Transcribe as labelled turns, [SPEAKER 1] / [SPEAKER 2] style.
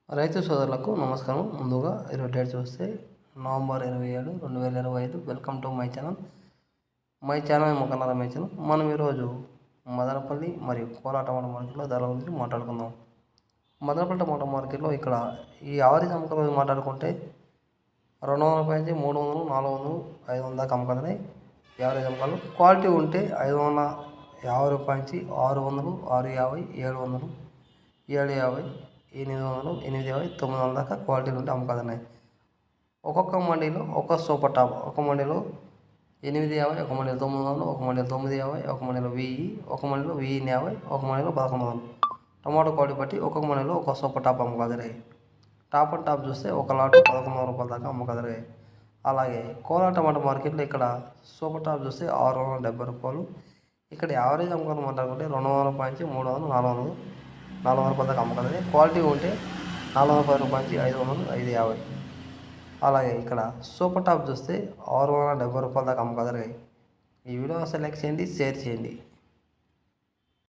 [SPEAKER 1] రైతు సోదరులకు నమస్కారం. ముందుగా ఈరోజు డేట్ చూస్తే November 27, 2025. Welcome to my channel. మొక్కల రమేష్. మనం ఈరోజు మదనపల్లి మరియు కోలార్ టమాటా మార్కెట్లో ధరల గురించి మాట్లాడుకుందాం. మదనపల్లి టమాటా మార్కెట్లో ఇక్కడ ఈ యావరేజ్ అమ్మకాల గురించి మాట్లాడుకుంటే 200 రూపాయల నుంచి 300, 400, 500 దాకా అమ్మకాలని యావరేజ్ అమ్మకాలు. క్వాలిటీ ఉంటే 550 రూపాయల నుంచి 600, 650, 700, 750, 800, 850, 900 దాకా క్వాలిటీలు ఉంటే అమ్మకాలున్నాయి. ఒక్కొక్క మండీలో ఒక్కొక్క సూపర్ టాప్. ఒక మండీలో 850, ఒక మండీలో 900, ఒక మండీలో 950, ఒక మండీలో 1000, ఒక మండీలో 1050, ఒక మండీలో 1100. టమాటో క్వాలిటీ బట్టి ఒక్కొక్క మండీలో ఒక్కొక్క సూపర్ టాప్ అమ్మకాలున్నాయి. టాప్ అండ్ టాప్ చూస్తే ఒక లాట్ 1100 రూపాయల దాకా అమ్మకాలున్నాయి. అలాగే కోలార్ టమాటా మార్కెట్లో ఇక్కడ సూపర్ టాప్ చూస్తే 670 రూపాయలు. ఇక్కడ యావరేజ్ అమ్మకాలు మాట్లాడుకుంటే 200 రూపాయల నుంచి 300, 400 రూపాయల దాకా అమ్మకాలు. క్వాలిటీ ఉంటే 410 రూపాయల నుంచి 500, 550. అలాగే ఇక్కడ సూపర్ టాప్ చూస్తే 670 రూపాయల దాకా అమ్మకాలు. ఈ వీడియో సెలెక్ట్ చేయండి, షేర్ చేయండి.